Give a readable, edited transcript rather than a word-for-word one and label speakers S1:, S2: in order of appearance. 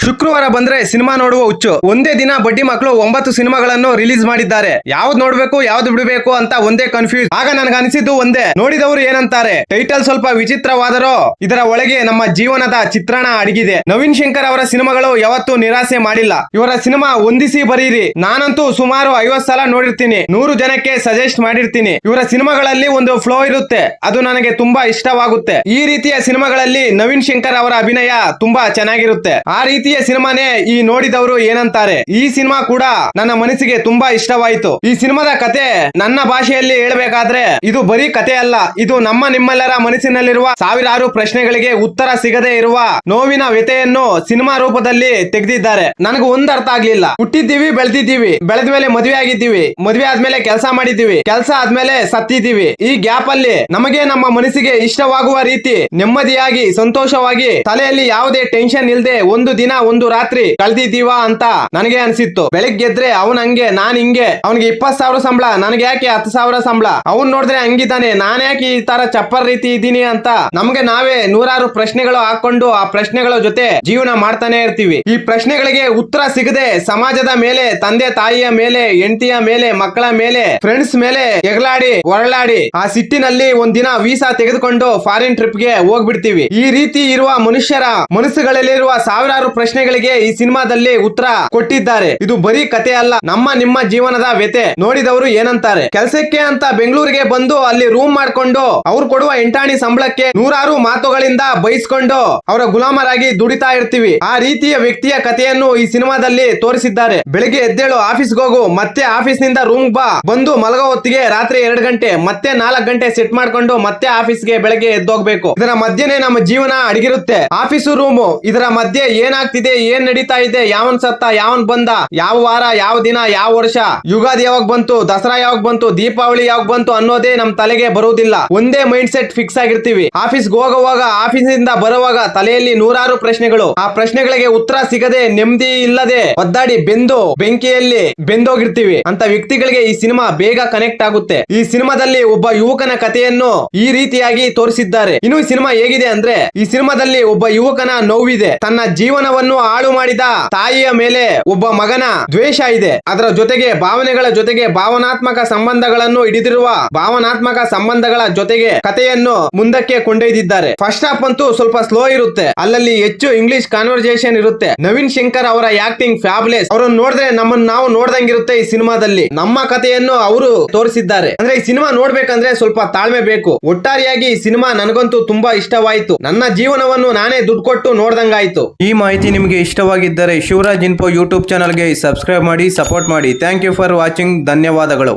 S1: ಶುಕ್ರವಾರ ಬಂದ್ರೆ ಸಿನಿಮಾ ನೋಡುವ ಹುಚ್ಚು. ಒಂದೇ ದಿನ ಬಡ್ಡಿ ಮಕ್ಕಳು 9 ಸಿನಿಮಾಗಳನ್ನು ರಿಲೀಸ್ ಮಾಡಿದ್ದಾರೆ. ಯಾವ್ದು ನೋಡ್ಬೇಕು ಯಾವ್ದು ಬಿಡಬೇಕು ಅಂತ ಒಂದೇ ಕನ್ಫ್ಯೂಸ್. ಆಗ ನನಗೆ ಅನಿಸಿದ್ದು ಒಂದೇ, ನೋಡಿದವರು ಏನಂತಾರೆ. ಟೈಟಲ್ ಸ್ವಲ್ಪ ವಿಚಿತ್ರವಾದರೂ ಇದರ ಒಳಗೆ ನಮ್ಮ ಜೀವನದ ಚಿತ್ರಣ ಅಡಗಿದೆ. ನವೀನ್ ಶಂಕರ್ ಅವರ ಸಿನಿಮಾಗಳು ಯಾವತ್ತೂ ನಿರಾಸೆ ಮಾಡಿಲ್ಲ. ಇವರ ಸಿನಿಮಾ ಹೊಂದಿಸಿ ಬರೀರಿ. ನಾನಂತೂ ಸುಮಾರು 50 ಸಲ ನೋಡಿರ್ತೀನಿ. 100 ಜನಕ್ಕೆ ಸಜೆಸ್ಟ್ ಮಾಡಿರ್ತೀನಿ. ಇವರ ಸಿನಿಮಾಗಳಲ್ಲಿ ಒಂದು ಫ್ಲೋ ಇರುತ್ತೆ, ಅದು ನನಗೆ ತುಂಬಾ ಇಷ್ಟವಾಗುತ್ತೆ. ಈ ರೀತಿಯ ಸಿನಿಮಾಗಳಲ್ಲಿ ನವೀನ್ ಶಂಕರ್ ಅವರ ಅಭಿನಯ ತುಂಬಾ ಚೆನ್ನಾಗಿರುತ್ತೆ. ಆ ರೀತಿಯ ಸಿನಿಮಾನೇ ಈ ನೋಡಿದವರು ಏನಂತಾರೆ. ಈ ಸಿನಿಮಾ ಕೂಡ ನನ್ನ ಮನಸ್ಸಿಗೆ ತುಂಬಾ ಇಷ್ಟವಾಯಿತು. ಈ ಸಿನಿಮಾದ ಕತೆ ನನ್ನ ಭಾಷೆಯಲ್ಲಿ ಹೇಳಬೇಕಾದ್ರೆ ಇದು ಬರೀ ಕತೆ ಅಲ್ಲ, ಇದು ನಮ್ಮ ನಿಮ್ಮೆಲ್ಲರ ಮನಸ್ಸಿನಲ್ಲಿರುವ ಸಾವಿರಾರು ಪ್ರಶ್ನೆಗಳಿಗೆ ಉತ್ತರ ಸಿಗದೆ ಇರುವ ನೋವಿನ ವ್ಯಥೆಯನ್ನು ಸಿನಿಮಾ ರೂಪದಲ್ಲಿ ತೆಗೆದಿದ್ದಾರೆ. ನನಗೆ ಒಂದ್ ಅರ್ಥ ಆಗ್ಲಿಲ್ಲ. ಹುಟ್ಟಿದ್ದೀವಿ, ಬೆಳೆದಿದ್ದೀವಿ, ಬೆಳೆದ ಮೇಲೆ ಮದುವೆ ಆಗಿದ್ದೀವಿ, ಮದುವೆ ಆದ್ಮೇಲೆ ಕೆಲಸ ಮಾಡಿದ್ದೀವಿ, ಕೆಲಸ ಆದ್ಮೇಲೆ ಸತ್ತಿದ್ದೀವಿ. ಈ ಗ್ಯಾಪ್ ಅಲ್ಲಿ ನಮಗೆ ನಮ್ಮ ಮನಸ್ಸಿಗೆ ಇಷ್ಟವಾಗುವ ರೀತಿ ನೆಮ್ಮದಿಯಾಗಿ ಸಂತೋಷವಾಗಿ ತಲೆಯಲ್ಲಿ ಯಾವುದೇ ಟೆನ್ಷನ್ ಇಲ್ಲದೆ ಒಂದು ದಿನ ಒಂದು ರಾತ್ರಿ ಕಳೆದಿದ್ದೀವಾ ಅಂತ ನನಗೆ ಅನ್ಸಿತ್ತು. ಬೆಳಿಗ್ಗೆ ಎದ್ರೆ ಅವನ್ ಹಂಗೆ, ನಾನ್ ಹಿಂಗೆ, ಅವನಿಗೆ 20,000 ಸಂಬಳ, ನನಗೆ ಯಾಕೆ 10,000 ಸಂಬಳ, ಅವನ್ ನೋಡಿದ್ರೆ ಹಂಗಿದ್ದಾನೆ, ನಾನ್ ಯಾಕೆ ಈ ತರ ಚಪ್ಪರ್ ರೀತಿ ಇದ್ದೀನಿ ಅಂತ ನಮ್ಗೆ ನಾವೇ ನೂರಾರು ಪ್ರಶ್ನೆಗಳು ಹಾಕೊಂಡು ಆ ಪ್ರಶ್ನೆಗಳ ಜೊತೆ ಜೀವನ ಮಾಡ್ತಾನೆ ಇರ್ತೀವಿ. ಈ ಪ್ರಶ್ನೆಗಳಿಗೆ ಉತ್ತರ ಸಿಗದೆ ಸಮಾಜದ ಮೇಲೆ, ತಂದೆ ತಾಯಿಯ ಮೇಲೆ, ಹೆಂಡತಿಯ ಮೇಲೆ, ಮಕ್ಕಳ ಮೇಲೆ, ಫ್ರೆಂಡ್ಸ್ ಮೇಲೆ ಎಗಲಾಡಿ ಹೊರಳಾಡಿ ಆ ಸಿಟ್ಟಿನಲ್ಲಿ ಒಂದಿನ ವೀಸಾ ತೆಗೆದುಕೊಂಡು ಫಾರಿನ್ ಟ್ರಿಪ್ ಗೆ ಹೋಗ್ಬಿಡ್ತೀವಿ. ಈ ರೀತಿ ಇರುವ ಮನುಷ್ಯರ ಮನಸ್ಸುಗಳಲ್ಲಿರುವ ಸಾವಿರಾರು ಪ್ರಶ್ನೆಗಳಿಗೆ ಈ ಸಿನಿಮಾದಲ್ಲಿ ಉತ್ತರ ಕೊಟ್ಟಿದ್ದಾರೆ. ಇದು ಬರೀ ಕತೆ ಅಲ್ಲ, ನಮ್ಮ ನಿಮ್ಮ ಜೀವನದ ವ್ಯತೆ. ನೋಡಿದವರು ಏನಂತಾರೆ. ಕೆಲಸಕ್ಕೆ ಅಂತ ಬೆಂಗಳೂರಿಗೆ ಬಂದು ಅಲ್ಲಿ ರೂಮ್ ಮಾಡ್ಕೊಂಡು ಅವ್ರು ಕೊಡುವ ಎಂಟಾಣಿ ಸಂಬಳಕ್ಕೆ ನೂರಾರು ಮಾತುಗಳಿಂದ ಬೈಸ್ಕೊಂಡು ಅವರ ಗುಲಾಮರಾಗಿ ದುಡಿತಾ ಇರ್ತೀವಿ. ಆ ರೀತಿಯ ವ್ಯಕ್ತಿಯ ಕಥೆಯನ್ನು ಈ ಸಿನಿಮಾದಲ್ಲಿ ತೋರಿಸಿದ್ದಾರೆ. ಬೆಳಿಗ್ಗೆ ಎದ್ದೇಳು, ಆಫೀಸ್ಗೆ ಹೋಗು, ಮತ್ತೆ ಆಫೀಸ್ ನಿಂದ ರೂಮ್ ಬಾ, ಬಂದು ಮಲಗೋ ಹೊತ್ತಿಗೆ ರಾತ್ರಿ 2 ಗಂಟೆ, ಮತ್ತೆ 4 ಗಂಟೆ ಸೆಟ್ ಮಾಡ್ಕೊಂಡು ಮತ್ತೆ ಆಫೀಸ್ಗೆ ಬೆಳಗ್ಗೆ ಎದ್ದೋಗ್ಬೇಕು. ಇದರ ಮಧ್ಯೆನೆ ನಮ್ಮ ಜೀವನ ಅಡಗಿರುತ್ತೆ. ಆಫೀಸು ರೂಮು, ಇದರ ಮಧ್ಯೆ ಏನಾಗ್ತಿದೆ, ಏನ್ ನಡೀತಾ ಇದೆ, ಯಾವನ್ ಸತ್ತ, ಯಾವನ್ ಬಂದ, ಯಾವ ವಾರ, ಯಾವ ದಿನ, ಯಾವ ವರ್ಷ, ಯುಗಾದಿ ಯಾವಾಗ ಬಂತು, ದಸರಾ ಯಾವಾಗ ಬಂತು, ದೀಪಾವಳಿ ಯಾವಾಗ ಬಂತು ಅನ್ನೋದೇ ನಮ್ ತಲೆಗೆ ಬರುವುದಿಲ್ಲ. ಒಂದೇ ಮೈಂಡ್ ಸೆಟ್ ಫಿಕ್ಸ್ ಆಗಿರ್ತೀವಿ. ಆಫೀಸ್ಗೆ ಹೋಗುವಾಗ, ಆಫೀಸ್ ಇಂದ ಬರುವಾಗ ತಲೆಯಲ್ಲಿ ನೂರಾರು ಪ್ರಶ್ನೆಗಳು. ಆ ಪ್ರಶ್ನೆಗಳಿಗೆ ಉತ್ತರ ಸಿಗದೆ ನೆಮ್ಮದಿ ಇಲ್ಲದೆ ಒದ್ದಾಡಿ ಬೆಂಕಿಯಲ್ಲಿ ಬೆಂದೋಗಿರ್ತೀವಿ. ಅಂತ ವ್ಯಕ್ತಿಗಳಿಗೆ ಈ ಸಿನಿಮಾ ಬೇಗ ಕನೆಕ್ಟ್ ಆಗುತ್ತೆ. ಈ ಸಿನಿಮಾದಲ್ಲಿ ಒಬ್ಬ ಯುವಕನ ಕಥೆಯನ್ನು ಈ ರೀತಿಯಾಗಿ ತೋರಿಸಿದ್ದಾರೆ. ಇನ್ನು ಈ ಸಿನಿಮಾ ಹೇಗಿದೆ ಅಂದ್ರೆ, ಈ ಸಿನಿಮಾದಲ್ಲಿ ಒಬ್ಬ ಯುವಕನ ನೋವಿದೆ. ತನ್ನ ಜೀವನವನ್ನು ಹಾಳು ಮಾಡಿದ ತಾಯಿಯ ಮೇಲೆ ಒಬ್ಬ ಮಗನ ದ್ವೇಷ ಇದೆ. ಅದರ ಜೊತೆಗೆ ಭಾವನೆಗಳ ಜೊತೆಗೆ ಭಾವನಾತ್ಮಕ ಸಂಬಂಧಗಳನ್ನು ಹಿಡಿದಿರುವ ಭಾವನಾತ್ಮಕ ಸಂಬಂಧಗಳ ಜೊತೆಗೆ ಕಥೆಯನ್ನು ಮುಂದಕ್ಕೆ ಕೊಂಡೊಯ್ದಿದ್ದಾರೆ. ಫಸ್ಟ್ ಹಾಫ್ ಅಂತೂ ಸ್ವಲ್ಪ ಸ್ಲೋ ಇರುತ್ತೆ, ಅಲ್ಲಲ್ಲಿ ಹೆಚ್ಚು ಇಂಗ್ಲಿಷ್ ಕಾನ್ವರ್ಸೇಷನ್ ಇರುತ್ತೆ. ನವೀನ್ ಶಂಕರ್ ಅವರ ಆಕ್ಟಿಂಗ್ ಫ್ಯಾಬ್ಲೆಸ್. ಅವರನ್ನು ನೋಡಿದ್ರೆ ನಮ್ಮನ್ನು ನಾವು ನೋಡ್ದಂಗಿರುತ್ತೆ. ಈ ಸಿನಿಮಾದಲ್ಲಿ ನಮ್ಮ ಕಥೆಯನ್ನು ಅವರು ತೋರಿಸಿದ್ದಾರೆ. ಅಂದ್ರೆ ಈ ಸಿನಿಮಾ ನೋಡ್ಬೇಕಂದ್ರೆ ಸ್ವಲ್ಪ ತಾಳ್ಮೆ ಬೇಕು. ಒಟ್ಟಾರೆಯಾಗಿ ಈ ಸಿನಿಮಾ ನನಗಂತೂ ತುಂಬಾ ಇಷ್ಟವಾಯಿತು. ನನ್ನ ಜೀವನವನ್ನು ನಾನೇ ದುಡ್ಡು ಕೊಟ್ಟು ನೋಡ್ದಂಗಾಯ್ತು. ಈ ಮಾಹಿತಿ ನಿಮಗೆ ಇಷ್ಟವಾಗಿದ್ದರೆ ಶಿವರಾಜ್ ಇನ್ಫೋ ಯೂಟ್ಯೂಬ್ ಚಾನಲ್ಗೆ ಸಬ್ಸ್ಕ್ರೈಬ್ ಮಾಡಿ, ಸಪೋರ್ಟ್ ಮಾಡಿ. Thank you for watching. ಧನ್ಯವಾದಗಳು.